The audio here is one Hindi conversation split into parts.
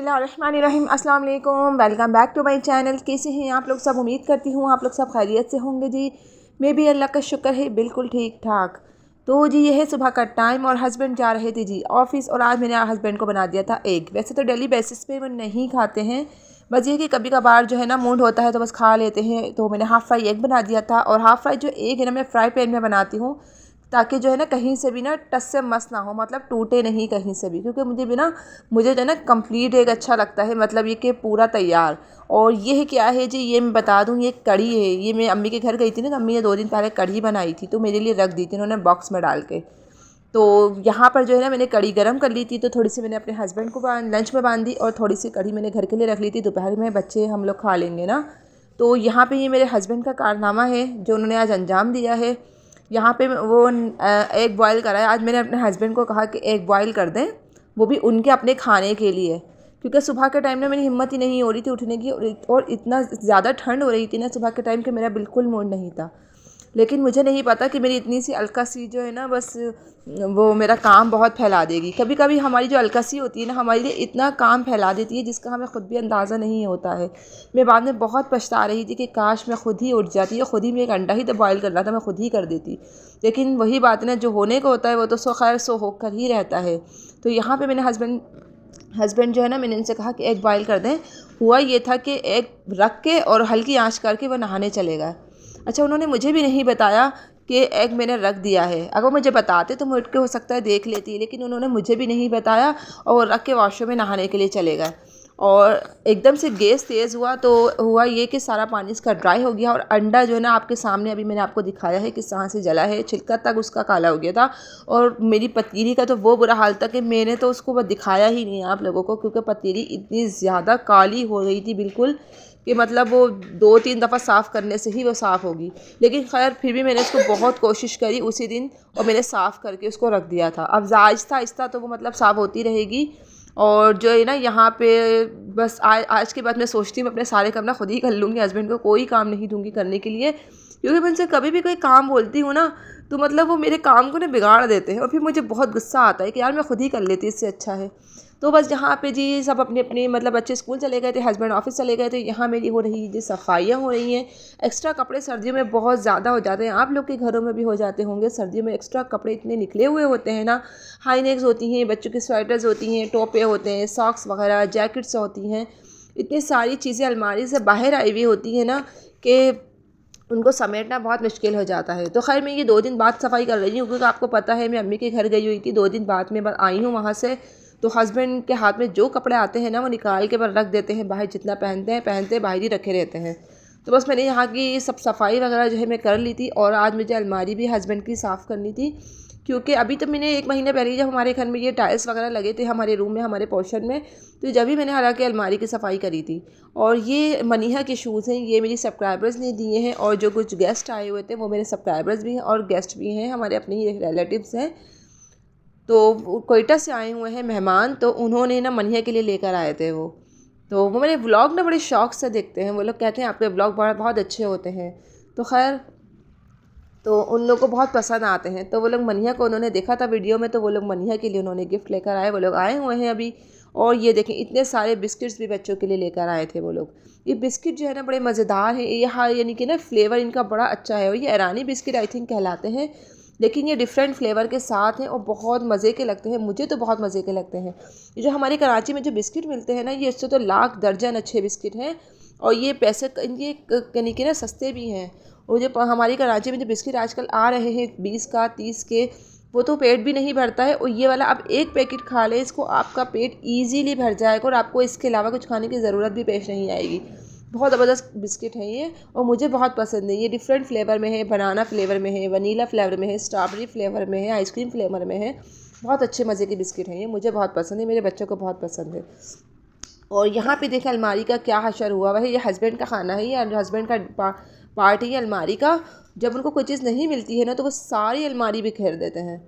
बिस्मिल्लाहिर्रहमानिर्रहीम। अस्सलाम वालेकुम, welcome back to my channel. कैसे हैं आप लोग सब? उम्मीद करती हूँ आप लोग सब खैरियत से होंगे जी। मैं भी अल्लाह का शुक्र है बिल्कुल ठीक ठाक। तो जी ये है सुबह का टाइम और हस्बैंड जा रहे थे जी ऑफ़िस, और आज मैंने हस्बैंड को बना दिया था एग। वैसे तो डेली बेसिस पे वो नहीं खाते हैं, बस ये कि कभी कभार जो है ना मूड होता है तो बस खा लेते हैं। तो मैंने हाफ़ फ्राई एग बना दिया था, और हाफ़ फ्राई जो एग है ना मैं फ्राई पैन में बनाती हूँ ताकि जो है ना कहीं से भी ना टच से मस ना हो, मतलब टूटे नहीं कहीं से भी, क्योंकि मुझे जो है ना कंप्लीट एग अच्छा लगता है, मतलब ये कि पूरा तैयार। और ये है क्या है जी, ये मैं बता दूँ, ये कढ़ी है। ये मैं अम्मी के घर गई थी ना, तो अम्मी ने 2 दिन पहले कढ़ी बनाई थी तो मेरे लिए रख दी थी उन्होंने बॉक्स में डाल के। तो यहाँ पर जो है ना मैंने कढ़ी गरम कर ली थी, तो थोड़ी सी मैंने अपने हस्बैंड को लंच में बांध दी, और थोड़ी सी कढ़ी मैंने घर के लिए रख ली थी, दोपहर में बच्चे हम लोग खा लेंगे ना। तो यहाँ पे ये मेरे हस्बैंड का कारनामा है जो उन्होंने आज अंजाम दिया है। यहाँ पे वो एग बॉयल करा है। आज मैंने अपने हस्बैंड को कहा कि एग बॉयल कर दें, वो भी उनके अपने खाने के लिए, क्योंकि सुबह के टाइम में मेरी हिम्मत ही नहीं हो रही थी उठने की, और इतना ज़्यादा ठंड हो रही थी ना सुबह के टाइम कि मेरा बिल्कुल मूड नहीं था। लेकिन मुझे नहीं पता कि मेरी इतनी सी अलका-सी जो है ना, बस वो मेरा काम बहुत फैला देगी। कभी कभी हमारी जो अलका-सी होती है ना, हमारे लिए इतना काम फैला देती है जिसका हमें ख़ुद भी अंदाज़ा नहीं होता है। मैं बाद में बहुत पछता रही थी कि काश मैं खुद ही उठ जाती, या खुद ही मैं एक अंडा ही तो बॉयल करना था, मैं खुद ही कर देती। लेकिन वही बात ना, जो होने को होता है वो तो सो खैर सो होकर ही रहता है। तो यहाँ पे मैंने हस्बैंड जो है ना, मैंने इनसे कहा कि एग बॉयल कर दें। हुआ ये था कि एग रख के और हल्की आंच करके वो नहाने चले गए। अच्छा, उन्होंने मुझे भी नहीं बताया कि एग मैंने रख दिया है। अगर मुझे बताते तो मुझ के हो सकता है देख लेती, लेकिन उन्होंने मुझे भी नहीं बताया, और वो रख के वॉशरूम में नहाने के लिए चले गए। और एकदम से गैस तेज़ हुआ तो हुआ ये कि सारा पानी इसका ड्राई हो गया, और अंडा जो है ना आपके सामने अभी मैंने आपको दिखाया है किस तरह से जला है, छिलका तक उसका काला हो गया था। और मेरी पतीली का तो वो बुरा हाल था कि मैंने तो उसको बस दिखाया ही नहीं आप लोगों को, क्योंकि पतीली इतनी ज़्यादा काली हो गई थी बिल्कुल कि मतलब वो 2-3 दफ़ा साफ़ करने से ही वो साफ़ होगी। लेकिन खैर फिर भी मैंने इसको बहुत कोशिश करी उसी दिन, और मैंने साफ़ करके उसको रख दिया था। अब आहिस्ता आहिस्ता तो वो मतलब साफ़ होती रहेगी। और जो है ना यहाँ पे बस आज के बाद मैं सोचती हूँ मैं अपने सारे काम ना खुद ही कर लूँगी, हस्बैंड को कोई काम नहीं दूँगी करने के लिए, क्योंकि मैं उनसे कभी भी कोई काम बोलती हूँ ना तो मतलब वो मेरे काम को ना बिगाड़ देते हैं, और फिर मुझे बहुत गुस्सा आता है कि यार मैं खुद ही कर लेती, इससे अच्छा है। तो बस यहाँ पे जी सब अपने अपने मतलब बच्चे स्कूल चले गए थे, हस्बैंड ऑफिस चले गए थे, यहाँ मेरी हो रही जी सफाइयाँ हो रही हैं। एक्स्ट्रा कपड़े सर्दियों में बहुत ज़्यादा हो जाते हैं, आप लोग के घरों में भी हो जाते होंगे। सर्दियों में एक्स्ट्रा कपड़े इतने निकले हुए होते हैं ना, हाई नेक्स होती हैं, बच्चों की स्वेटर्स होती हैं, टोपे होते हैं, सॉक्स वगैरह, जैकेट्स होती हैं, इतनी सारी चीज़ें अलमारी से बाहर आई हुई होती हैं ना कि उनको समेटना बहुत मुश्किल हो जाता है। तो खैर मैं ये 2 दिन बाद सफाई कर रही हूँ, क्योंकि आपको पता है मैं अम्मी के घर गई हुई थी, 2 दिन बाद में आई हूँ वहाँ से। तो हस्बैंड के हाथ में जो कपड़े आते हैं ना वो निकाल के रख देते हैं बाहर, जितना पहनते हैं बाहर ही रखे रहते हैं। तो बस मैंने यहाँ की सब सफाई वगैरह जो है मैं कर ली थी, और आज मुझे अलमारी भी हस्बैंड की साफ़ करनी थी, क्योंकि अभी तो मैंने 1 महीने पहले जब हमारे घर में ये टाइल्स वगैरह लगे थे हमारे रूम में, हमारे पोर्शन में, तो जब भी मैंने हालांकि अलमारी की सफाई करी थी। और ये मनीहा के शूज़ हैं, ये मेरी सब्सक्राइबर्स ने दिए हैं, और जो कुछ गेस्ट आए हुए थे वो मेरे सब्सक्राइबर्स भी हैं और गेस्ट भी हैं, हमारे अपने ही रिलेटिव्स हैं। तो कोयटा से आए हुए हैं मेहमान, तो उन्होंने ना मनिया के लिए लेकर आए थे वो। तो वो मेरे व्लॉग ना बड़े शौक से देखते हैं, वो लोग कहते हैं आपके व्लॉग बहुत अच्छे होते हैं। तो खैर तो उन लोगों को बहुत पसंद आते हैं, तो वो लोग मनिया को उन्होंने देखा था वीडियो में, तो वो लोग मनिया के लिए उन्होंने गिफ्ट लेकर आए, वो लोग आए हुए हैं अभी। और ये देखें इतने सारे बिस्किट्स भी बच्चों के लिए लेकर आए थे वो लोग। ये बिस्किट जो है ना बड़े मज़ेदार हैं, ये हाँ यानी कि ना फ्लेवर इनका बड़ा अच्छा है, और ये ईरानी बिस्किट आई थिंक कहलाते हैं, लेकिन ये डिफरेंट फ्लेवर के साथ हैं और बहुत मज़े के लगते हैं, मुझे तो बहुत मज़े के लगते हैं। ये जो हमारे कराची में जो बिस्किट मिलते हैं ना, ये इससे तो लाख दर्जन अच्छे बिस्किट हैं, और ये पैसे ये यानी कि ना सस्ते भी हैं। और जो हमारी कराची में जो बिस्किट आजकल आ रहे हैं 20 का 30 के, वो तो पेट भी नहीं भरता है। और ये वाला आप एक पैकेट खा लें, इसको आपका पेट ईजीली भर जाएगा, और आपको इसके अलावा कुछ खाने की ज़रूरत भी पेश नहीं आएगी। बहुत ज़बरदस्त बिस्किट है ये, और मुझे बहुत पसंद है। ये डिफरेंट फ्लेवर में है, बनाना फ्लेवर में है, वनीला फ्लेवर में है, स्ट्रॉबेरी फ्लेवर में है, आइसक्रीम फ्लेवर में है। बहुत अच्छे मज़े के बिस्किट हैं ये, मुझे बहुत पसंद है, मेरे बच्चों को बहुत पसंद है। और यहाँ पे देखें अलमारी का क्या हशर हुआ हुआ है, ये हस्बैंड का खाना है, ये हस्बैंड का पार्ट है ये अलमारी का। जब उनको कोई चीज़ नहीं मिलती है ना तो वो सारी अलमारी बिखेर देते हैं।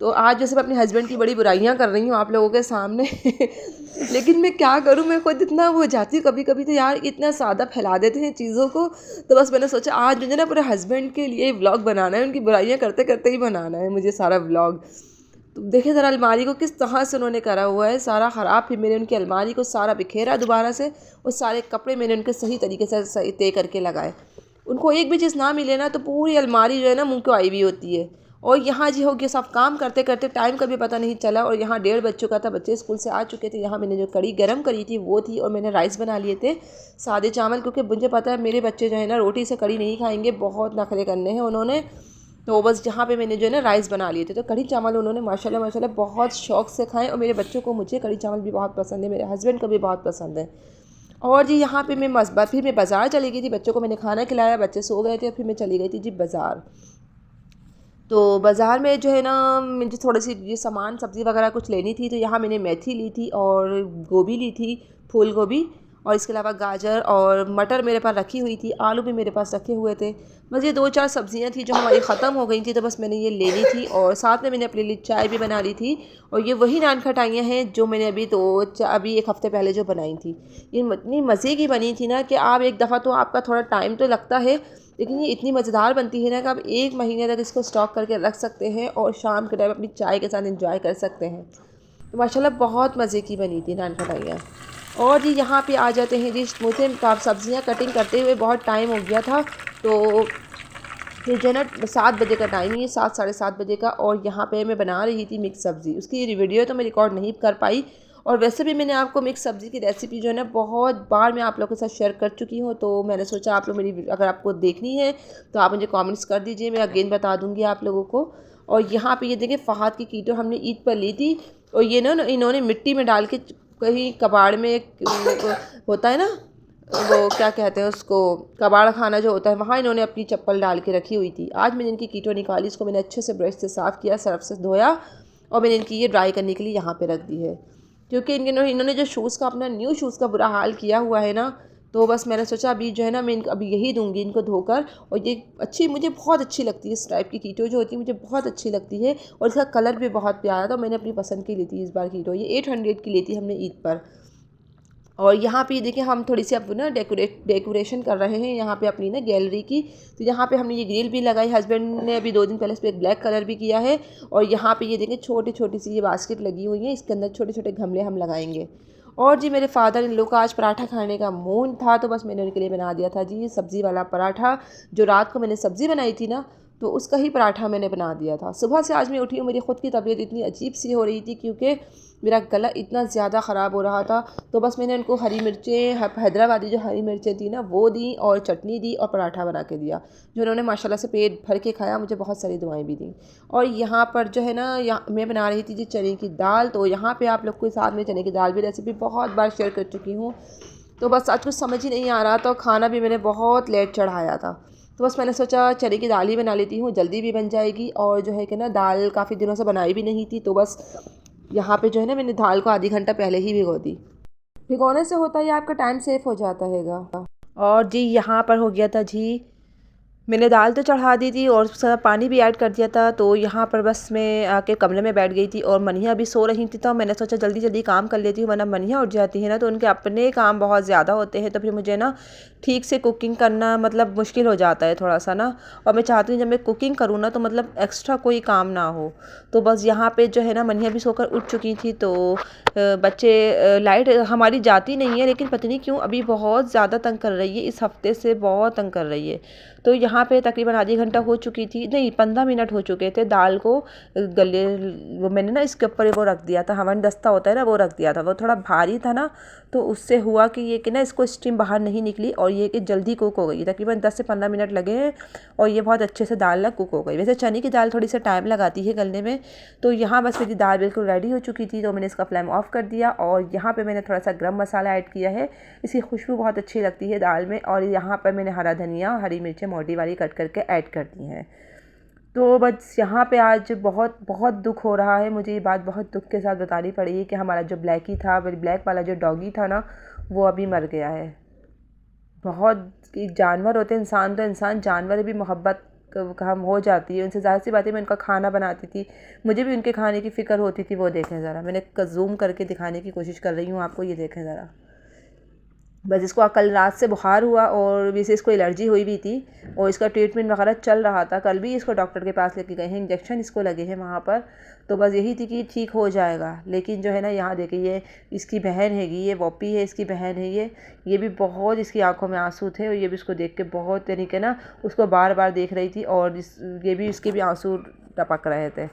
तो आज जैसे मैं अपने हस्बैंड की बड़ी बुराइयां कर रही हूँ आप लोगों के सामने लेकिन मैं क्या करूँ, मैं खुद इतना वो जाती हूँ कभी कभी तो यार, इतना सादा फैला देते हैं चीज़ों को। तो बस मैंने सोचा आज मुझे ना पूरे हस्बैंड के लिए व्लॉग बनाना है, उनकी बुराइयां करते करते ही बनाना है मुझे सारा व्लॉग। तो देखें ज़रा अलमारी को किस तरह से उन्होंने करा हुआ है, सारा ख़राब। फिर मैंने उनकी अलमारी को सारा बिखेरा दोबारा से, और सारे कपड़े मैंने उनके सही तरीके से सही तय करके लगाए। उनको एक भी चीज़ ना मिले ना तो पूरी अलमारी जो है ना मुँह को आई हुई होती है। और यहाँ जी हो गया, सब काम करते करते टाइम का भी पता नहीं चला, और यहाँ 1:30 बज चुका था, बच्चे स्कूल से आ चुके थे। यहाँ मैंने जो कड़ी गरम करी थी वो थी, और मैंने राइस बना लिए थे सादे चावल, क्योंकि मुझे पता है मेरे बच्चे जो है ना रोटी से कड़ी नहीं खाएंगे, बहुत नखरे करने हैं उन्होंने। तो बस यहाँ पे मैंने जो है ना राइस बना लिए थे, तो कड़ी चावल उन्होंने माशाल्लाह माशाल्लाह बहुत शौक़ से खाएँ। और मेरे बच्चों को, मुझे कड़ी चावल भी बहुत पसंद है, मेरे हस्बैंड को भी बहुत पसंद है। और जी यहाँ पे मैं फिर मैं बाज़ार चली गई थी, बच्चों को मैंने खाना खिलाया, बच्चे सो गए थे, फिर मैं चली गई थी जी बाज़ार। तो बाज़ार में जो है ना मुझे थोड़ी सी ये सामान सब्ज़ी वगैरह कुछ लेनी थी, तो यहाँ मैंने मेथी ली थी और गोभी ली थी, फूल गोभी, और इसके अलावा गाजर और मटर मेरे पास रखी हुई थी, आलू भी मेरे पास रखे हुए थे। बस ये 2-4 सब्ज़ियाँ थी जो हमारी ख़त्म हो गई थी, तो बस मैंने ये लेनी थी। और साथ में मैंने अपने लिए चाय भी बना ली थी। और ये वही नान खटाइयाँ हैं जो मैंने अभी 1 हफ़्ते पहले जो बनाई थी। ये इतनी मज़े की बनी थी ना कि आप एक दफ़ा तो आपका थोड़ा टाइम तो लगता है, लेकिन ये इतनी मज़ेदार बनती है ना कि आप 1 महीने तक इसको स्टॉक करके रख सकते हैं और शाम के टाइम अपनी चाय के साथ एंजॉय कर सकते हैं। तो माशाल्लाह बहुत मज़े की बनी थी नान खटाइयाँ। और जी यहाँ पे आ जाते हैं जी, मुझे सब्ज़ियाँ कटिंग करते हुए बहुत टाइम हो गया था, तो फिर जो है ना 7 बजे का टाइम ही है, 7 साढ़े 7 बजे का। और यहाँ पे मैं बना रही थी मिक्स सब्ज़ी, उसकी वीडियो तो मैं रिकॉर्ड नहीं कर पाई। और वैसे भी मैंने आपको मिक्स सब्ज़ी की रेसिपी जो है ना बहुत बार मैं आप लोगों के साथ शेयर कर चुकी हूँ, तो मैंने सोचा आप लोग मेरी, अगर आपको देखनी है तो आप मुझे कमेंट्स कर दीजिए, मैं अगेन बता दूँगी आप लोगों को। और यहाँ पे ये देखिए फ़हाद की कीटो हमने ईद पर ली थी, और ये ना इन्होंने मिट्टी में डाल के कहीं कबाड़ में होता है ना, वो क्या कहते हैं उसको, कबाड़ खाना जो होता है, वहाँ इन्होंने अपनी चप्पल डाल के रखी हुई थी। आज मैंने इनकी कीटो निकाली, इसको मैंने अच्छे से ब्रश से साफ़ किया, सर्फ से धोया, और मैंने इनकी ये ड्राई करने के लिए यहाँ पे रख दी है। क्योंकि इन्होंने जो शूज़ का, अपना न्यू शूज़ का बुरा हाल किया हुआ है ना, तो बस मैंने सोचा अभी जो है ना मैं इनको अभी यही दूंगी इनको धोकर। और ये अच्छी, मुझे बहुत अच्छी लगती है, इस टाइप की कीटो जो होती है मुझे बहुत अच्छी लगती है, और इसका कलर भी बहुत प्यारा था। मैंने अपनी पसंद की ली थी इस बार कीटो, ये 800 की ली थी हमने ईद पर। और यहाँ पे ये देखिए हम थोड़ी सी अब ना डेकोरेशन कर रहे हैं यहाँ पे अपनी ना गैलरी की। तो यहाँ पे हमने ये ग्रिल भी लगाई, हस्बैंड ने अभी 2 दिन पहले इस पर एक ब्लैक कलर भी किया है। और यहाँ पे ये देखिए छोटी छोटी सी ये बास्केट लगी हुई है, इसके अंदर छोटे छोटे गमले हम लगाएंगे। और जी मेरे फादर इन लोग का आज पराठा खाने का मूड था, तो बस मैंने उनके लिए बना दिया था जी सब्ज़ी वाला पराठा। जो रात को मैंने सब्ज़ी बनाई थी ना, तो उसका ही पराठा मैंने बना दिया था। सुबह से आज मैं उठी हूँ, मेरी ख़ुद की तबीयत इतनी अजीब सी हो रही थी, क्योंकि मेरा गला इतना ज़्यादा ख़राब हो रहा था। तो बस मैंने उनको हरी मिर्चें, हैदराबादी जो हरी मिर्चें थी ना वो दी, और चटनी दी, और पराठा बना के दिया, जो उन्होंने माशाल्लाह से पेट भर के खाया। मुझे बहुत सारी दुआएं भी दी। और यहाँ पर जो है ना, यहाँ मैं बना रही थी जी चने की दाल। तो यहाँ पर आप लोग के साथ में चने की दाल भी रेसिपी बहुत बार शेयर कर चुकी हूँ। तो बस आज कुछ समझ ही नहीं आ रहा था, खाना भी मैंने बहुत लेट चढ़ाया था, तो बस मैंने सोचा चने की दाल ही बना लेती हूँ, जल्दी भी बन जाएगी। और जो है कि ना दाल काफ़ी दिनों से बनाई भी नहीं थी, तो बस यहाँ पे जो है ना मैंने दाल को आधी घंटा पहले ही भिगो दी। भिगोने से होता है आपका टाइम सेफ हो जाता हैगा। और जी यहाँ पर हो गया था जी, मैंने दाल तो चढ़ा दी थी और सारा पानी भी ऐड कर दिया था। तो यहाँ पर बस मैं आके कमरे में बैठ गई थी, और मनिया भी सो रही थी, तो मैंने सोचा जल्दी जल्दी काम कर लेती हूँ, वरना मनिया उठ जाती है ना तो उनके अपने काम बहुत ज़्यादा होते हैं, तो फिर मुझे ना ठीक से कुकिंग करना मतलब मुश्किल हो जाता है थोड़ा सा ना। और मैं चाहती हूँ जब मैं कुकिंग करूँ ना तो मतलब एक्स्ट्रा कोई काम ना हो। तो बस यहाँ पे जो है ना मनिया भी सोकर उठ चुकी थी। तो बच्चे, लाइट हमारी जाती नहीं है, लेकिन पता नहीं क्यों अभी बहुत ज़्यादा तंग कर रही है, इस हफ्ते से बहुत तंग कर रही है। तो यहाँ पे तकरीबन आधी घंटा हो चुकी थी, नहीं 15 मिनट हो चुके थे। दाल को गले, वो मैंने ना इसके ऊपर वो रख दिया था, हवन दस्ता होता है ना, वो रख दिया था। वो थोड़ा भारी था ना, तो उससे हुआ कि ये कि ना इसको स्टीम बाहर नहीं निकली, और ये कि जल्दी कुक हो गई। तकरीबन 10 से 15 मिनट लगे हैं, और ये बहुत अच्छे से दाल ना कुक हो गई। वैसे चने की दाल थोड़ी सा टाइम लगाती है गलने में। तो यहाँ बस मेरी दाल बिल्कुल रेडी हो चुकी थी, तो मैंने इसका फ्लेम ऑफ कर दिया। और यहाँ पर मैंने थोड़ा सा गरम मसाला ऐड किया है, इसकी खुशबू बहुत अच्छी लगती है दाल में। और यहाँ पर मैंने हरा धनिया, हरी मिर्चें मोटी वाली कट करके ऐड कर दी हैं। तो बस यहाँ पे आज बहुत बहुत दुख हो रहा है, मुझे ये बात बहुत दुख के साथ बतानी पड़ी कि हमारा जो ब्लैकी था, ब्लैक वाला जो डॉगी था ना, वो अभी मर गया है। बहुत जानवर होते हैं, इंसान तो इंसान, जानवर भी मोहब्बत हम हो जाती है उनसे। ज़ाहिर सी बात है, मैं उनका खाना बनाती थी, मुझे भी उनके खाने की फ़िक्र होती थी। वो देखें ज़रा, मैंने जूम करके दिखाने की कोशिश कर रही हूँ आपको, ये देखें ज़रा, बस इसको कल रात से बुखार हुआ और वैसे इसको एलर्जी हुई भी थी और इसका ट्रीटमेंट वगैरह चल रहा था। कल भी इसको डॉक्टर के पास लेके गए हैं, इंजेक्शन इसको लगे हैं वहाँ पर। तो बस यही थी कि ठीक हो जाएगा, लेकिन जो है ना यहाँ देखिए ये इसकी बहन हैगी, ये वॉपी है इसकी बहन है ये भी बहुत इसकी आंखों में आंसू थे और ये भी इसको देख के बहुत यानी कि ना उसको बार बार देख रही थी और ये भी इसके भी आंसू टपक रहे थे,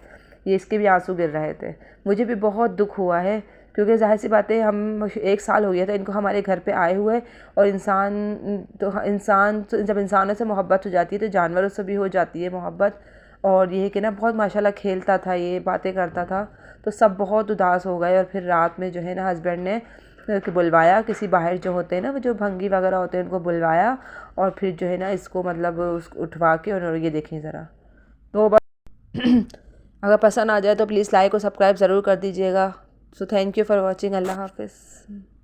ये इसके भी आंसू गिर रहे थे। मुझे भी बहुत दुख हुआ है क्योंकि ज़ाहिर सी बात है हम 1 साल हो गया था इनको हमारे घर पे आए हुए और इंसान जब इंसानों से मोहब्बत हो जाती है तो जानवरों से भी हो जाती है मोहब्बत। और ये कि ना बहुत माशाल्लाह खेलता था, ये बातें करता था, तो सब बहुत उदास हो गए। और फिर रात में जो है ना हस्बैंड ने बुलवाया किसी बाहर जो होते हैं ना वो जो भंगी वगैरह होते हैं उनको बुलवाया और फिर जो है ना इसको मतलब उठवा के और ये देखें ज़रा। तो अगर पसंद आ जाए तो प्लीज़ लाइक और सब्सक्राइब ज़रूर कर दीजिएगा। So thank you for watching. Allah हाफ़िज़।